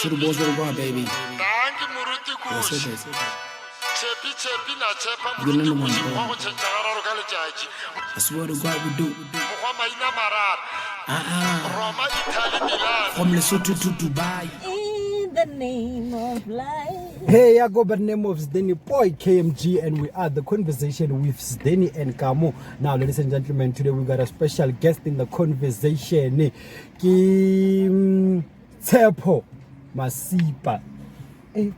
Surubozo Ruba, baby. Yes, it is. You know what I swear to God we do. From Lesotho to Dubai. In the name of life. Hey, I go by the name of Sdeni Boy KMG, and we are the conversation with Sdeni and Kamo. Now, ladies and gentlemen, today we got a special guest in the conversation. Tshepho Masipa. Hey.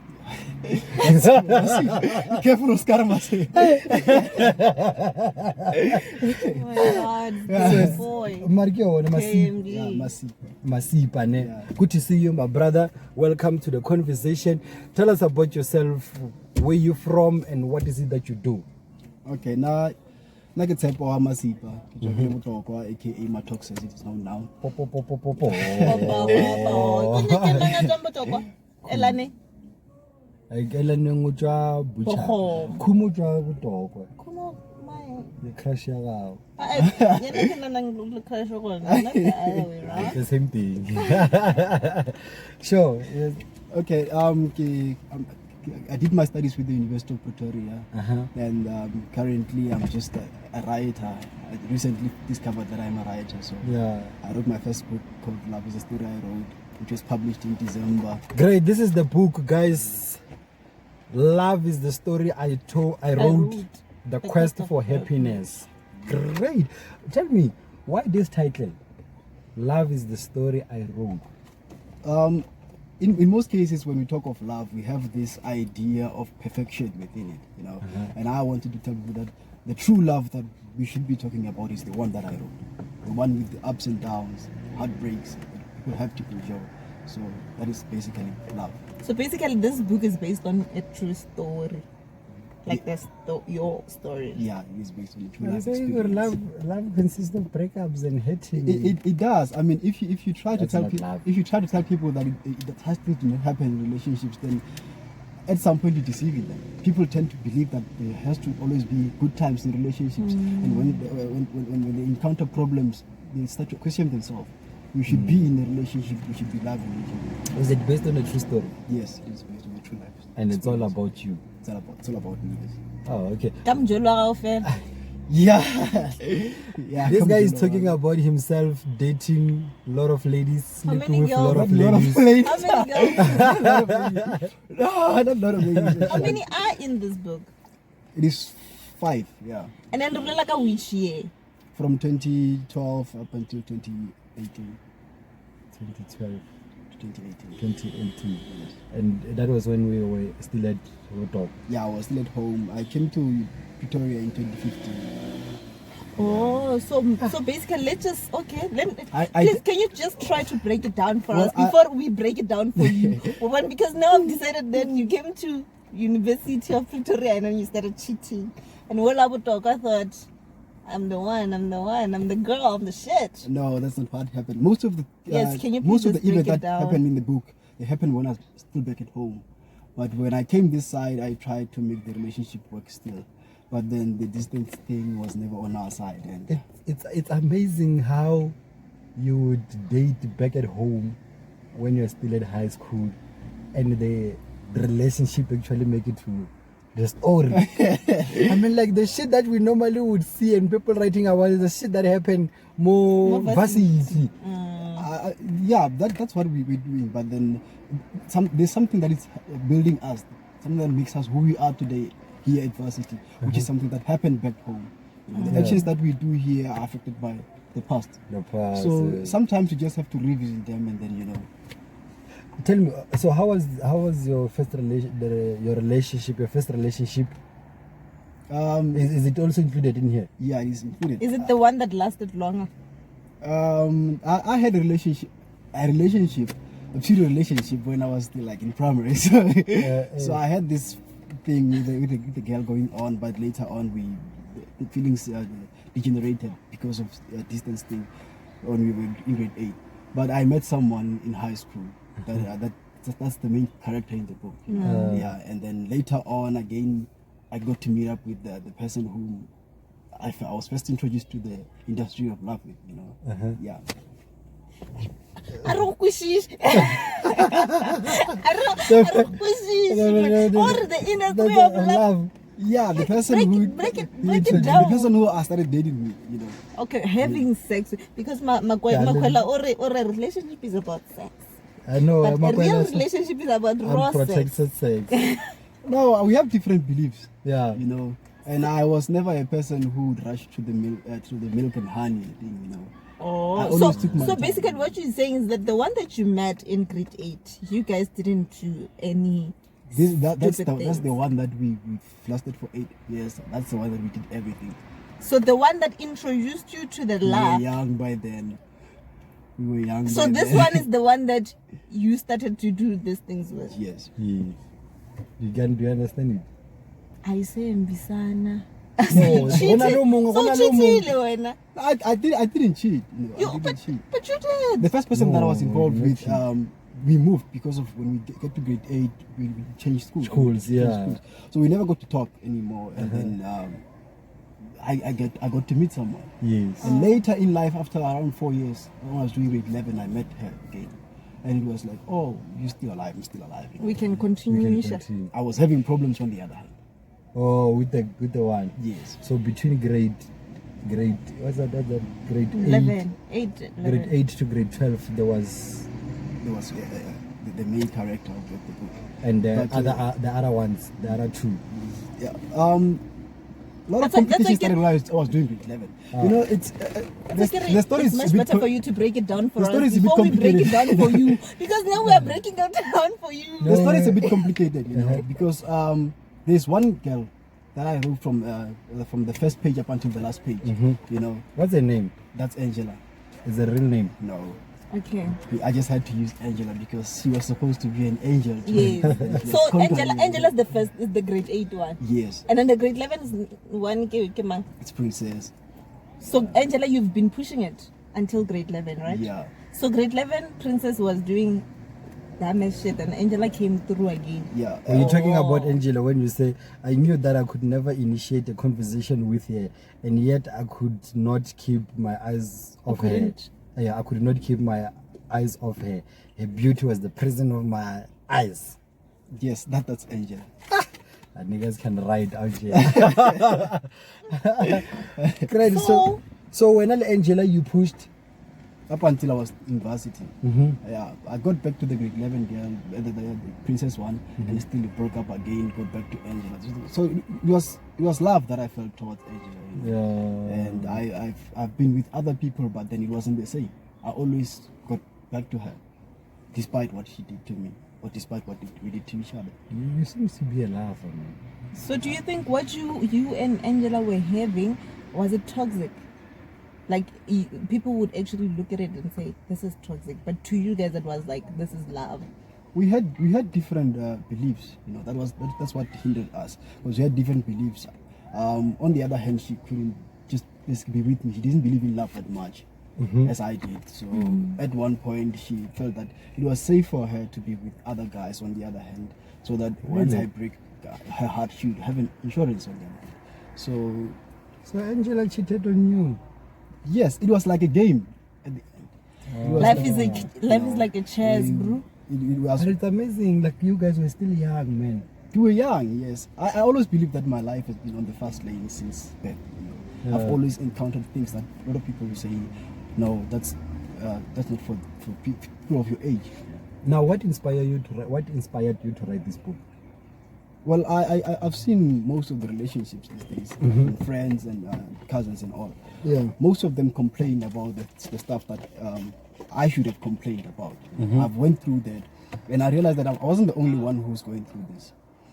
Careful, Oscar Masi. Oh my God, boy. Mario KMG. Masipa. Yeah. Good to see you, my brother. Welcome to the conversation. Tell us about yourself, where you from, and what is it that you do. Okay, now, like it's Tshepho Masipa, aka my talks as it is known now. Elane. I get a new job, Bucha. Kumu job, dog. Come on, my. The crash out. The same thing. Sure. Yes. Okay, I did my studies with the University of Pretoria, and currently I'm just a writer. I recently discovered that I'm a writer, so Yeah. I wrote my first book called Love is a Story I Wrote, which was published in December. Great. This is the book, guys. Love is the story I wrote. The quest for happiness. Great. Tell me, why this title? Love is the story I wrote. In most cases, when we talk of love, we have this idea of perfection within it, you know. And I wanted to tell you that the true love that we should be talking about is the one that I wrote, the one with the ups and downs, heartbreaks that people have to endure. So that is basically love. So basically, this book is based on a true story, like that's your story. Yeah, it is based on a true I life say experience. love consists of breakups and hating. It does. I mean, if you try to That's tell not people, love. if you try to tell people that that has things to happen in relationships, then at some point you're deceiving them. People tend to believe that there has to always be good times in relationships, and when they encounter problems, they start to question themselves. We should be in a relationship. We should be loving each other. Is it based on a true story? Yes, it is based on a true life. And it's all experience. about you. It's all about me. Yes. Oh, okay. Yeah. Yeah. This come guy to is know talking one. about himself dating a lot of ladies, How sleeping many with a lot girls? of Lot ladies. of ladies. How many girls? No, not lot of ladies. How many are in this book? It is 5. Yeah. And then like a which year? From 2012 up until 2018. 2012, To 2018. 2018. And that was when we were still at Rotok. Yeah, I was still at home. I came to Pretoria in 2015. Oh, so basically, let's just I- please, can you just try to break it down for Well, us before we break it down for you? Because now I've decided that you came to University of Pretoria and then you started cheating. And while I would talk, I thought, I'm the one, I'm the girl, I'm the shit. No, that's not what happened. Most of the Yes, can you most of please the events break it that down? happened in the book, they happened when I was still back at home. But when I came this side, I tried to make the relationship work still. But then the distance thing was never on our side. And It's amazing how you would date back at home when you're still at high school, and the relationship actually make it to the story. I mean, like the shit that we normally would see and people writing about is the shit that happened more varsity. yeah, that's what we're doing. But then there's something that is building us, something that makes us who we are today here at varsity, which is something that happened back home. You know, the actions that we do here are affected by the past. The past, So sometimes you just have to revisit them, and then Tell me, so how was your first your first relationship? Is it also included in here? Yeah, it's included. Is it the one that lasted longer? I had a relationship, a pseudo relationship when I was still like in primary. So I had this thing with the girl going on, but later on the feelings degenerated because of distance thing when we were in grade 8. But I met someone in high school. That's the main character in the book. Yeah, and then later on again, I got to meet up with the person whom I was first introduced to the industry of love with, you know. Yeah. I don't wish it. I don't know. Or the industry of love. Yeah, the person Break it the down. person who started dating me, you know. Okay, having sex because makwela or a relationship is about sex. I know. But a real relationship is about raw sex. Unprotected sex. No, we have different beliefs. Yeah. You know, and I was never a person who would rush to the milk and honey thing, you know. I Oh, always took my so time. basically what you're saying is that the one that you met in grade 8, you guys didn't do any That's stupid things. the one that we lasted for 8 years. That's the one that we did everything. So the one that introduced you to the We were love. young by then. We were young. So by this then. one is the one that you started to do these things with. Yes. Yes. Do you understand it? I say mbisana. No, So you cheated. Ona lo mongwe, So ona lo cheatile wena. I didn't cheat. No, You- I didn't cheat. But you did. The first person that I was No, involved you with, cheat. we moved because of when we get to grade 8, we changed schools. Schools, We changed yeah. schools. So we never got to talk anymore. And then I got to meet someone. Yes. And later in life, after around 4 years, when I was doing grade 11, I met her again. And it was like, oh, you're still alive, I'm still alive. You know? We can We continue. can Nisha. continue. I was having problems on the other hand. Oh, with the one. Yes. So between grade what's that grade 11. 8. 8, grade 8 to grade 12 there was, The main character of the book. and the But, other ones, the other two. Yeah. A lot of That's like- that's complications like started when I was doing grade 11. You know, it's the story It's is much a bit better for you to break it down for the us story is a bit before we break it down complicated. for you. Because now we are breaking it down for you. The story is a bit complicated, you know, Uh-huh. because there's one girl that I wrote from the first page up until the last page. Mhm. You know, What's her name? that's Angela. Is the real name? No, Okay. I just had to use Angela because she was supposed to be an angel. to Yes. me. She was So conquering me. Angela's the first, is the grade 8 one. Yes, And then the grade 11 is one came out. it's Princess. So Angela, you've been pushing it until grade 11, right? Yeah. So grade 11, Princess was doing damage shit and Angela came through again. Yeah. Are you talking Oh. about Angela when you say, I knew that I could never initiate a conversation with her, and yet I could not keep my eyes off her? couldn't? Yeah, I could not keep my eyes off her. Her beauty was the prison of my eyes. Yes, that's Angela. That niggas can ride out here. Great. So when Angela you pushed. Up until I was in varsity. Mm-hmm. Yeah, I got back to the grade 11 girl, the Princess one, and still broke up again. Got back to Angela. So it was love that I felt towards Angela. You know? Yeah. And I've been with other people, but then it wasn't the same. I always got back to her, despite what she did to me, or despite what we did to each other. You seem to be a laugher, man. So do you think what you and Angela were having, was it toxic? Like people would actually look at it and say this is toxic, but to you guys it was like this is love. We had different beliefs. You know, that's what hindered us, because we had different beliefs. On the other hand, she couldn't just basically be with me. She didn't believe in love that much. As I did. So at one point she felt that it was safe for her to be with other guys on the other hand, so that once Really? I break her heart, she would have an insurance on the other hand. So Angela cheated on you. Yes, it was like a game at the end. It was Life like- is like a chess, bro. It was, But it's amazing, like you guys were still young, man. we were young, yes. I always believe that my life has been on the fast lane since birth. You know. I've Yeah. always encountered things that a lot of people will say, no, that's not for people of your age. Now, what inspired you to write this book? Well, I've seen most of the relationships these days, friends and cousins and all. Yeah. Most of them complain about the stuff that I should have complained about. I've went through that, and I realized that I wasn't the only one who's going through this.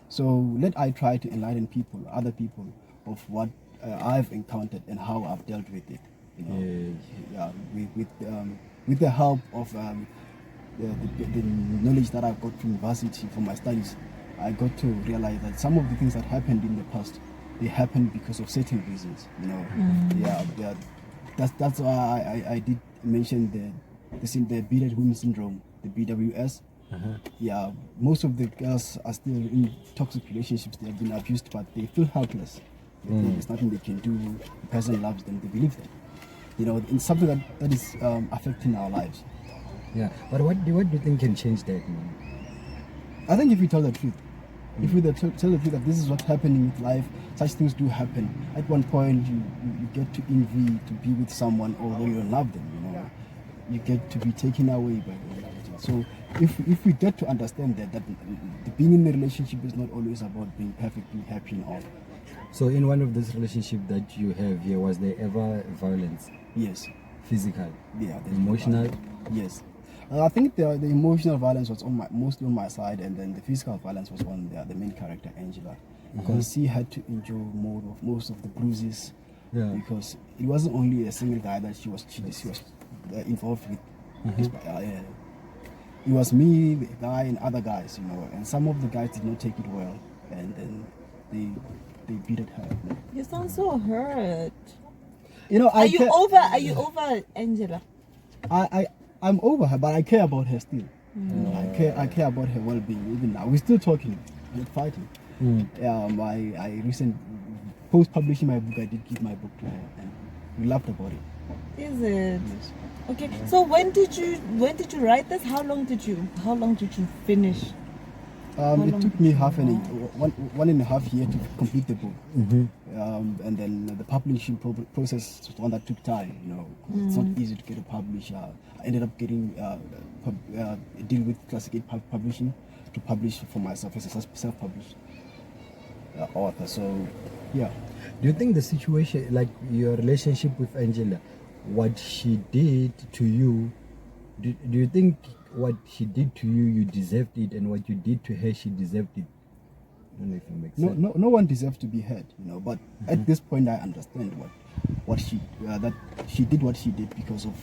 So I try to enlighten other people, of what I've encountered and how I've dealt with it. You know, with the help of the knowledge that I got from university, from my studies. I got to realize that some of the things that happened in the past, they happened because of certain reasons. You know, that's why I did mention the bearded women syndrome, the BWS. Yeah, most of the girls are still in toxic relationships. They have been abused, but they feel helpless. There's nothing they can do. The person loves them. They believe that. You know, it's something that is affecting our lives. Yeah. But what do you think can change that, man? I think if we tell the truth, if we tell the truth that this is what's happening with life, such things do happen. At one point, you get to envy to be with someone, although you don't love them. You know, you get to be taken away by the relationship. So if we get to understand that being in a relationship is not always about being perfectly happy and all. So in one of those relationships that you have here, was there ever violence? Yes. Physical? Yeah. Emotional? Yes. I think the emotional violence was mostly on my side, and then the physical violence was on the main character, Angela, because she had to endure most of the bruises. Yeah. Because it wasn't only a single guy that she was involved with. It was me, the guy, and other guys, you know. And some of the guys did not take it well, and then they beat her. You sound so hurt. You know, Are you over Angela? I'm over her, but I care about her still. You know, I care about her well-being even now. We're still talking, we're fighting. I recently, post-publishing my book, I did give my book to her, and we laughed about it. Is it? Yes. Okay. So when did you write this? How long did you finish? It took me 1.5 years to complete the book. And then the publishing process was one that took time, you know. It's not easy to get a publisher. I ended up getting a deal with Classic 8 Publishing to publish for myself as a self-published author. So, yeah. Do you think the situation, like your relationship with Angela, what she did to you, do you think what she did to you, you deserved it, and what you did to her, she deserved it? I don't know if it makes sense. No one deserves to be hurt, you know. But at this point, I understand what she that she did what she did because of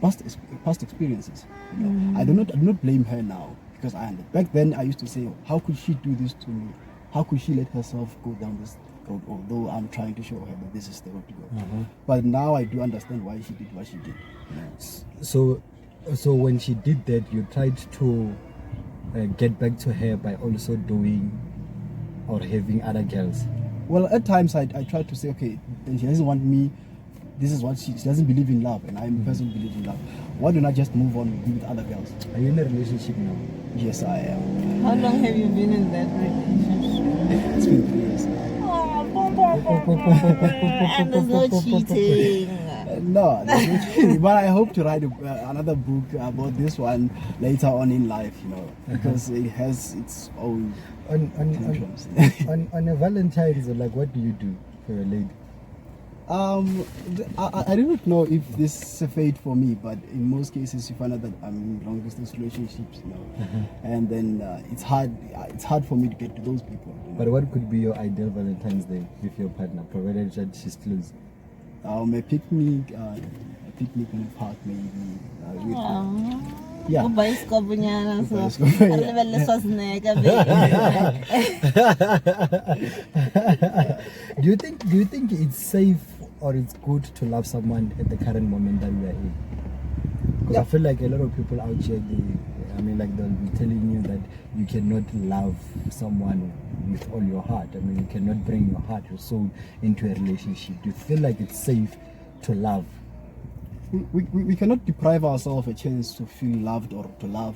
past experiences. You know, I do not blame her now, because back then I used to say, how could she do this to me? How could she let herself go down this road? Although I'm trying to show her that this is the road to go. But now I do understand why she did what she did. You know? So when she did that, you tried to get back to her by also doing or having other girls. Well, at times I try to say, okay, then she doesn't want me. This is what she doesn't believe in love, and I'm a person who believes in love. Why don't I just move on and be with other girls? Are you in a relationship now? Yes, I am. How long have you been in that relationship? It's been 3 years. And there's no cheating. No, but I hope to write another book about this one later on in life, you know, because it has its own tantrums. On a Valentine's, like, what do you do for a lady? I do not know if this is a fate for me, but in most cases you find out that I'm in long distance relationships, you know, and then it's hard for me to get to those people. You know? But what could be your ideal Valentine's Day with your partner, provided that she's close? A picnic in a park maybe. Yeah. Do you think it's safe or it's good to love someone at the current moment that we are in? Because I feel like a lot of people out here, they'll be telling you that you cannot love someone with all your heart. I mean, you cannot bring your heart, your soul into a relationship. Do you feel like it's safe to love? We cannot deprive ourselves a chance to feel loved or to love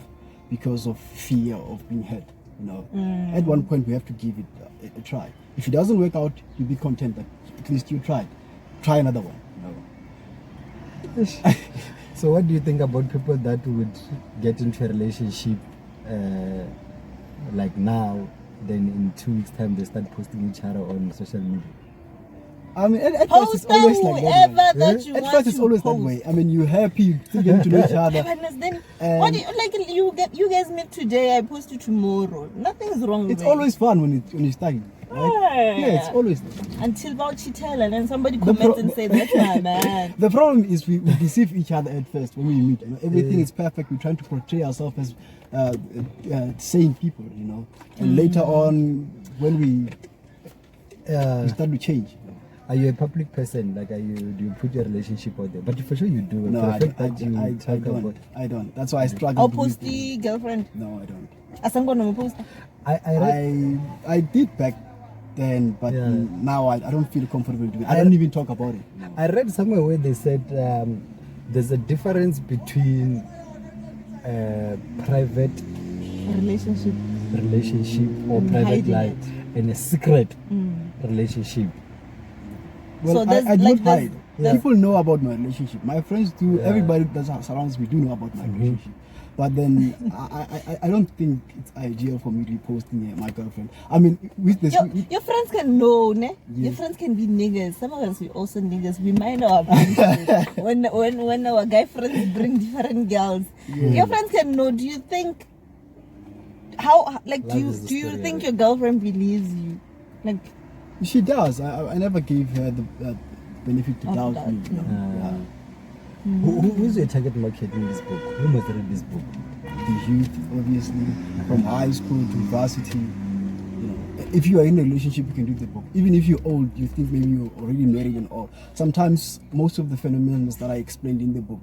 because of fear of being hurt. You know, at one point we have to give it a try. If it doesn't work out, you'll be content that at least you tried. Try another one. You know? So what do you think about people that would get into a relationship like now, then in 2 weeks time they start posting each other on social media? I mean, at first it's always like that. At first it's always that way. I mean, you're happy, you still get to know each other. Then what do you guys meet today, I post you tomorrow. Nothing's wrong. It's always fun when you're starting. Right? Yeah, it's always until about Chitel, and then somebody comments and say that's my man. The problem is we deceive each other at first when we meet. You know, everything is perfect. We're trying to portray ourselves as sane people, you know. And later on, when we start to change. Are you a public person? Like, do you put your relationship out there? But for sure you do. No, I don't. That's why I struggle. I'll post the girlfriend. No, I don't. Asangwa post. I did back then, but now I don't feel comfortable doing it. I don't even talk about it. No. I read somewhere where they said there's a difference between private relationship relationship or private hiding life and a secret relationship. Well, So there's I do like not hide. Yeah. People know about my relationship. My friends do. Yeah. Everybody that surrounds me do know about my relationship. But then I don't think it's ideal for me to be posting my girlfriend. I mean, with this, Your friends can know, ne? Yeah. Your friends can be niggas. Some of us we also niggas. We mind our business. when our guy friends bring different girls, your friends can know. Do you think how like Love do is the you story, think right? your girlfriend believes you? Like she does. I never gave her the benefit to Of doubt doubt, me. You know? Uh, who's your target market in this book? Who must read this book? The youth, obviously, from high school to varsity. You know, if you are in a relationship, you can read the book. Even if you're old, you think maybe you're already married and all. Sometimes most of the phenomena that I explained in the book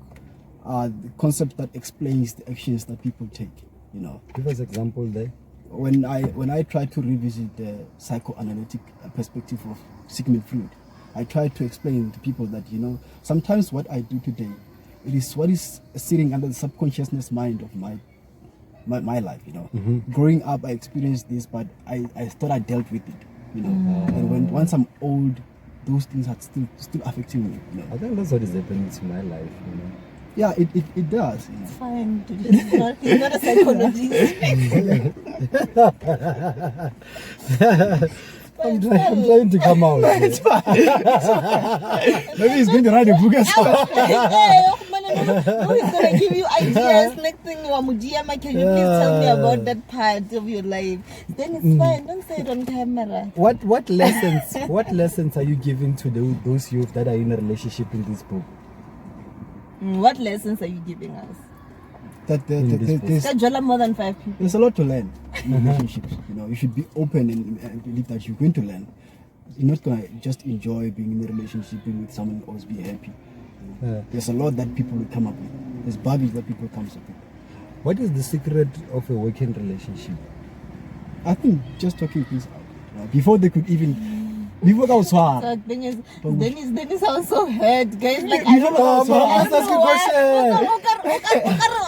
are the concept that explains the actions that people take. You know, Give us example there. when I try to revisit the psychoanalytic perspective of Sigmund Freud, I try to explain to people that, you know, sometimes what I do today, it is what is sitting under the subconsciousness mind of my life, you know. Growing up, I experienced this, but I thought I dealt with it, you know. And once I'm old, those things are still affecting me, you know. I think that's what is happening to my life, you know. Yeah, it does, you know. it's fine. Dude. He's not a psychologist. I'm trying to come out. Maybe he's going to write a book as well. Hey, no, he's gonna give you ideas. Next thing, Wamudiyama, can you please tell me about that part of your life? Then it's fine. Don't say it on camera. What lessons are you giving to those youth that are in a relationship in this book? What lessons are you giving us? That this That Jola more than 5 people. there's a lot to learn in relationships. You know, you should be open and believe that you're going to learn. You're not gonna just enjoy being in a relationship, being with someone, always be happy. There's a lot that people will come up with. There's baggage that people come up with. What is the secret of a working relationship? I think just talking things out, you know, before they could even before I was So the thing is, Dennis sounds so hurt, guys. Like, I don't No, know. I'm asking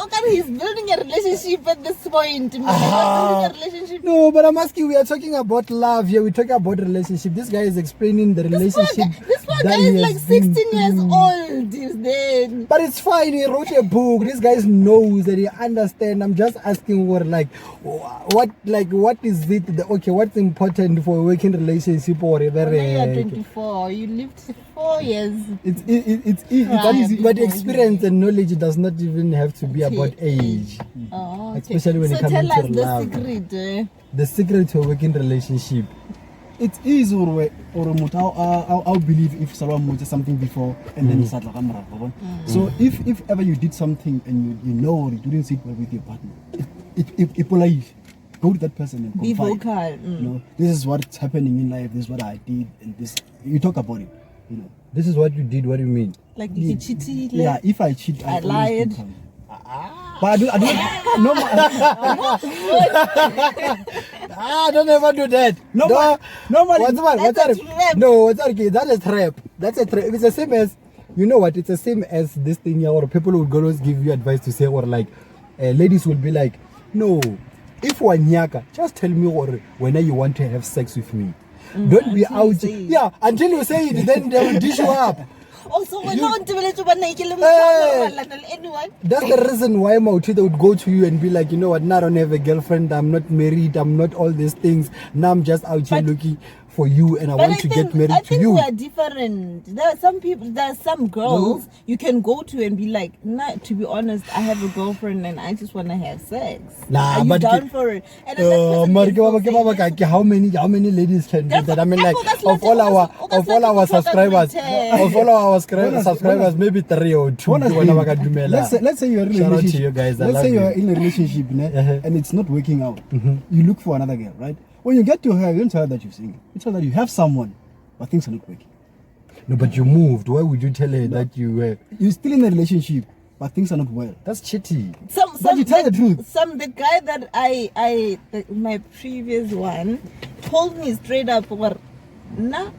Okay, he's building a relationship at this point. He's building a relationship. No, but I'm asking, we are talking about love here. We're talking about relationship. This guy is explaining the relationship. This poor that guy he is has like 16 been years through. old. He's dead. But it's fine. He wrote a book. This guy knows that he understands. I'm just asking what is it? What's important for a working relationship or whatever? Now you are 24. You lived 4 years. it's Right. But experience and knowledge does not even have to be about age. Oh, okay. Especially when so it comes tell to us the love. secret. The secret to a working relationship. it is or I'll believe if someone wants something before and then start like so if ever you did something and you know you didn't sit well with your partner, if polite, go to that person and Be confide. vocal. You know, this is what's happening in life, this is what I did, and this you talk about it, you know. This is what you did. What do you mean? Like if you cheated. Yeah, if I cheat, I always lied. become- But I don't no Don't ever do that. normally What's That's that? a trap. No, what's that? That's a trap. That's a trap. It's the same as, you know what? It's the same as this thing here, or people would always give you advice to say, or like, ladies will be like, no, if one nyaka, just tell me or when you want to have sex with me. Don't be until you out. say it. Yeah, until you say it, then they will dish you up. Also, we're not to anyone. That's the reason why Mauti would go to you and be like, you know what, now I don't have a girlfriend, I'm not married, I'm not all these things. Now I'm just out here looking for you and I want to get married I to think you. we are different. There are some people, there are some girls you can go to and be like, nah, to be honest, I have a girlfriend and I just want to have sex. Nah, are you but down for it? And then that person can say, how many ladies can do That's that? I mean, what- like, that's of what- all that's our what subscribers, return. of all our subscribers, maybe 3 or 2. let's say you're in a Shout out to relationship. you guys, I Let's love say you. you're in a relationship Uh-huh. and it's not working out. You look for another girl, right? When you get to her, you don't tell her that you're single. You tell her that you have someone, but things are not working. No, but you moved. Why would you tell her that you were? You're still in a relationship, but things are not well. That's shitty. But you tell the truth. The guy that my previous one told me straight up, nah,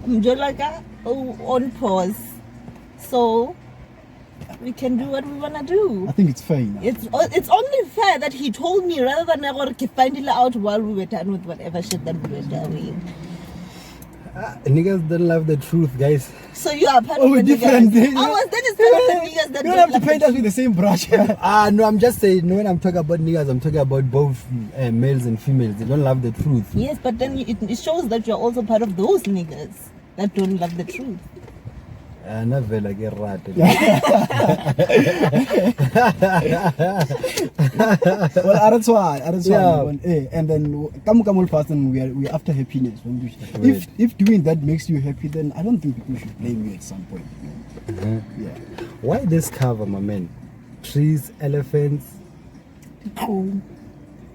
mjolaka on pause. So We can do what we wanna do. I think it's fair enough. It's only fair that he told me rather than I find it out while we were done with whatever shit that we were doing. Niggas don't love the truth, guys. So you are part Oh, of the different. niggas. I was then it's part of the niggas that You don't have to love paint the us with the same brush. No, I'm just saying, when I'm talking about niggas, I'm talking about both males and females. They don't love the truth. Yes, but then it shows that you're also part of those niggas that don't love the truth. Never like a rat. Well, that's why. Yeah. And then Kamo person, we are after happiness. If doing that makes you happy, then I don't think people should blame you at some point. Yeah. Why this cover, my man? Trees, elephants.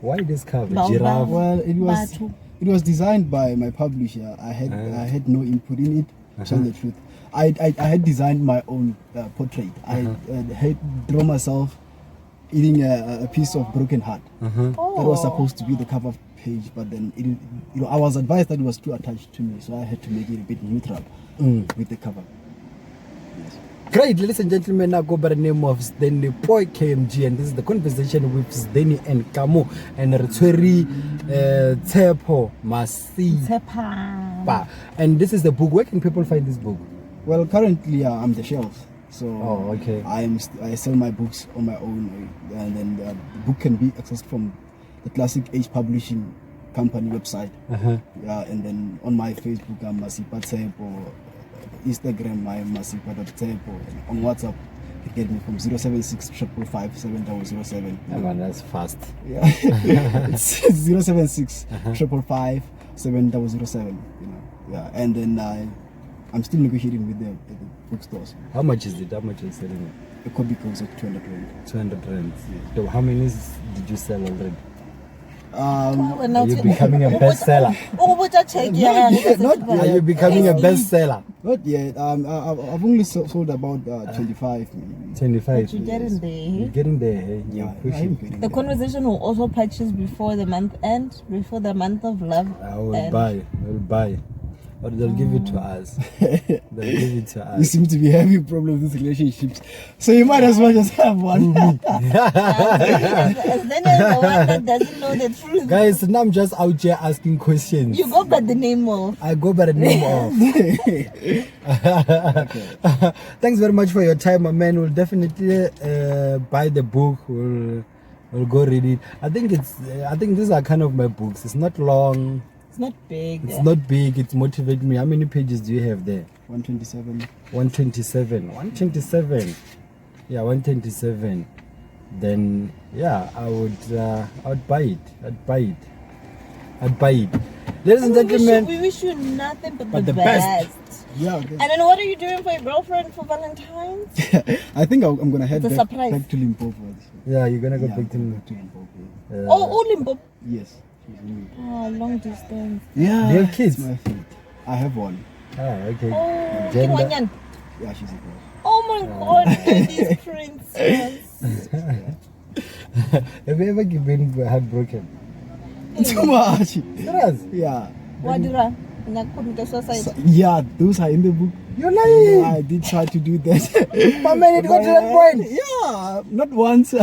Why this cover? Baobab. Giraffe. Well, Batho. it was designed by my publisher. I had no input in it. To tell the truth, I had designed my own portrait. I had drawn myself eating a piece of broken heart. That was supposed to be the cover page, but then I was advised that it was too attached to me, so I had to make it a bit neutral with the cover. Great, ladies and gentlemen, I go by the name of Sdeni Boy KMG, and this is the conversation with Sdeni and Kamo and Tshepho Masipa. And this is the book. Where can people find this book? Well, currently I'm the shelf, so okay. I sell my books on my own, and then the book can be accessed from the Classic Age Publishing Company website. And then on my Facebook, I'm Masipa Tshepho. Instagram, my Masipa.Tshepho. On WhatsApp, you get me from 076 555 7007. Yeah, man, that's fast. Yeah, it's 076 555 7007. Yeah, and then I'm still negotiating with the bookstores. How much is it? How much are you selling it? The copy goes at 200 rand. 200 rand. So how many did you sell already? Are Are you becoming a bestseller? Are you becoming a bestseller? Not yet. I've only sold about 25. 25. But you're getting there. You're getting there. Hey? You're Yeah, pushing. The conversation will also purchase before the month end, before the month of love. I will end. buy. Or they'll give it to us. They'll give it to You us. seem to be having problems with relationships, so you might as well just have one. As then as the one that doesn't know the truth. Guys, now I'm just out here asking questions. You go by the name of. I go by the name of. Thanks very much for your time, my man. We'll definitely buy the book. We'll go read it. I think these are kind of my books. It's not long. It's not big. It's not big. It's motivating me. How many pages do you have there? 127. 127. 127. Yeah, 127. Then yeah, I would buy it. I'd buy it. Ladies and gentlemen, we wish you nothing but the the best. best. Yeah. And then what are you doing for your girlfriend for Valentine's? I think I'm gonna head It's a back surprise. to Limpopo. yeah, you're gonna go Yeah, back to back to Limpopo. Oh, Limpopo. Yes. She's in me. Oh, long distance. Yeah. Do you have kids? it's my favorite. I have one. okay. Oh, Gender? Kiwanyan. Yeah, she's a girl. Oh my God, this princess. Have you ever been heartbroken? Too much. Serious? Yeah. Wadira. Nakumite suicide. Yeah, those are in the book. You're lying. Yeah, I did try to do that. My man, it got to that point. Yeah, not once,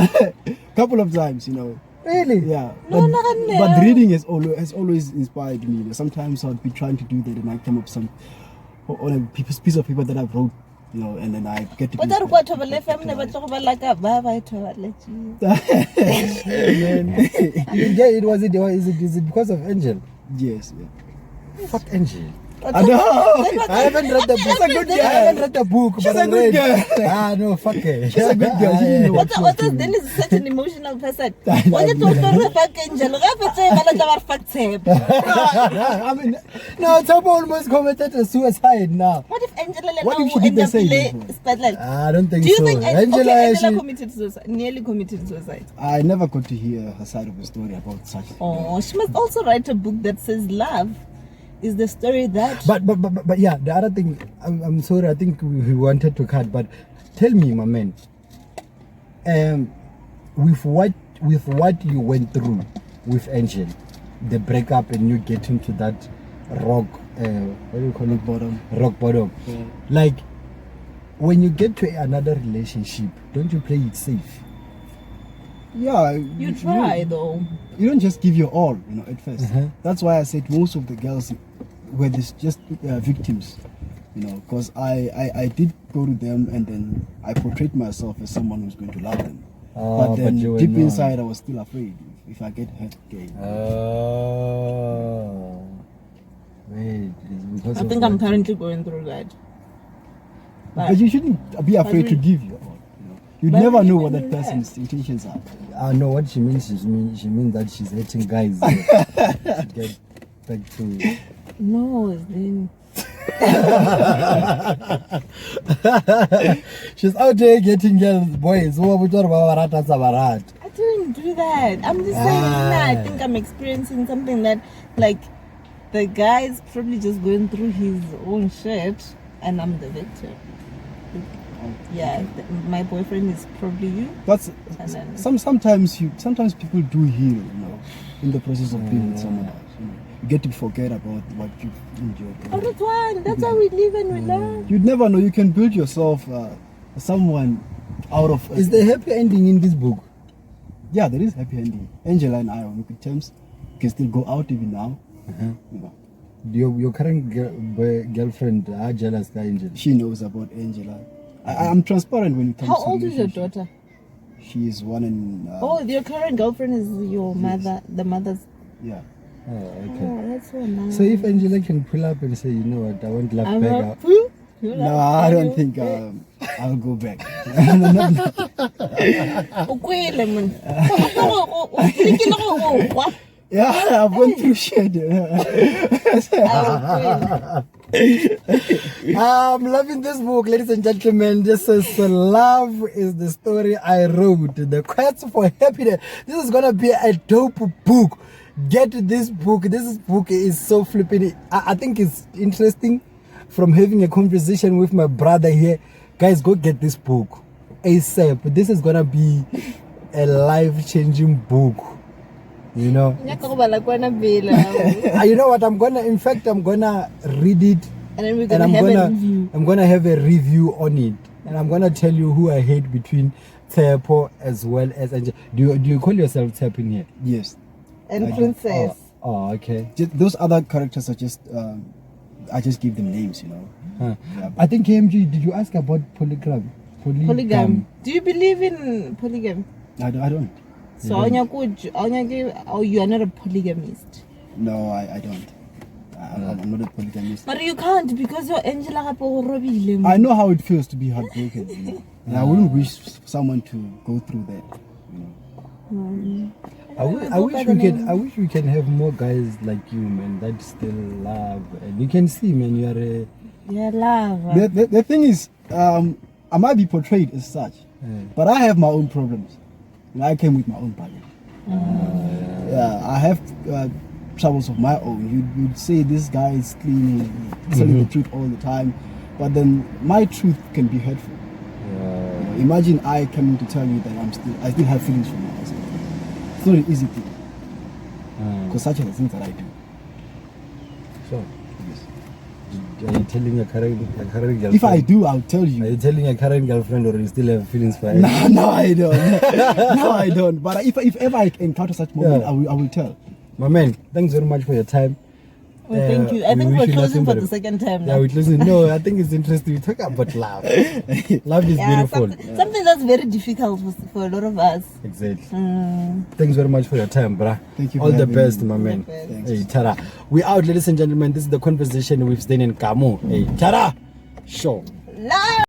couple of times, Really? Yeah, No, but reading has always inspired me. Sometimes I'd be trying to do that, and I come up on a piece of paper that I've wrote, and then I get to. What are you to believe? I'm never talking about like a baba to let you. Yeah, is it because of Angel? Yes. Yeah. Fuck Angel. I know. I haven't read the book. She's a good girl. I haven't read the book. She's but a I good read. girl. No, fuck her. She's a good girl. She didn't know what she was What doing. then is such an emotional person. When you talk to fuck Angel, fuck Tshepho. I mean, No, Tshepho almost committed a suicide now. What if Angela What if she did the same? I don't think Do you so. think Angela, Angela committed suicide? Nearly committed suicide. I never got to hear her side of the story about such. Oh, she must also write a book that says love is the story that. But yeah, the other thing, I'm sorry, I think we wanted to cut, but tell me, my man, with what you went through with Angel, the breakup and you getting to that rock, what do you call it? Bottom. Rock bottom. Yeah. Like, when you get to another relationship, don't you play it safe? Yeah. You try though. You don't just give your all, at first. Uh-huh. That's why I said most of the girls were just victims, because I did go to them and then I portrayed myself as someone who's going to love them. But then you were deep not. inside, I was still afraid if I get hurt again. Wait, it's because I of think what I'm currently going through that. But you shouldn't be afraid to give your all. You But never we know can what do that that. person's intentions are. I know what she means. She means that she's hating guys to get back to. No, then She's out there getting girls, boys. I didn't do that. I'm just saying, I think I'm experiencing something that, like, the guy's probably just going through his own shit, and I'm the victim. Yeah, my boyfriend is probably you. But And then- sometimes people do heal, in the process of being with someone else. You get to forget about what you've enjoyed. Oh, that's why. That's why we live and we learn. You'd never know. You can build yourself someone out of. Is there happy ending in this book? Yeah, there is happy ending. Angela and I are on good terms. We can still go out even now. Your current girlfriend, are jealous, Angel? She knows about Angela. I'm transparent when it comes How to old is your relationship. daughter? She is 1 and. Oh, your current girlfriend is your mother, the mother's. Yeah. Oh, okay. Oh, that's so nice. So if Angela can pull up and say, you know what, I want love I'm back a out. poo. No, I don't think I'll go back. Ukwile man. Ufikile go. Yeah, I've gone through shit. I'm loving this book, ladies and gentlemen. This is Love is the Story I Wrote. The Quest for Happiness. This is gonna be a dope book. Get this book. This book is so flipping. I think it's interesting. From having a conversation with my brother here, guys, go get this book ASAP. This is gonna be a life-changing book. You know. You know what? I'm gonna read it. And then we're And I'm gonna have a review. I'm gonna have a review on it, and I'm gonna tell you who I hate between Tshepho as well as Angel. Do you call yourself Tshepho in here? Yes. And I do. Princess. Oh, okay. Those other characters are just. I just give them names, Huh. Yeah. I think KMG. Did you ask about polygamy? Polygamy. Do you believe in polygamy? I don't. So you are not a polygamist. No, I don't. I'm not a polygamist. But you can't because you're Angela Robile. I know how it feels to be heartbroken. And I wouldn't wish someone to go through that. I wish we can have more guys like you, man, that still love. And you can see, man, you are a. Yeah, love. The thing is, I might be portrayed as such, but I have my own problems. And I came with my own baggage. Yeah, I have troubles of my own. You'd say this guy is clean, telling the truth all the time, but then my truth can be hurtful. Imagine I coming to tell you that I still have feelings for myself. It's not an easy thing. Because such are the things that I do. So, are you telling your current girlfriend? If I do, I'll tell you. Are you telling your current girlfriend, or you still have feelings for her? No, I don't. No, I don't. But if ever I encounter such moment, Yeah. I will tell. My man, thanks very much for your time. Oh, thank you. I we think wish we're you closing nothing for but the second time Yeah, now. we're closing. No, I think it's interesting. We talk about love. Love is beautiful. Something that's very difficult for a lot of us. Exactly. Thanks very much for your time, bruh. Thank you All for the having best, me. my man. Thanks. Hey, Tara. We out, ladies and gentlemen. This is the conversation with Sdeni and Kamo. Hey, Tara. Show. Love!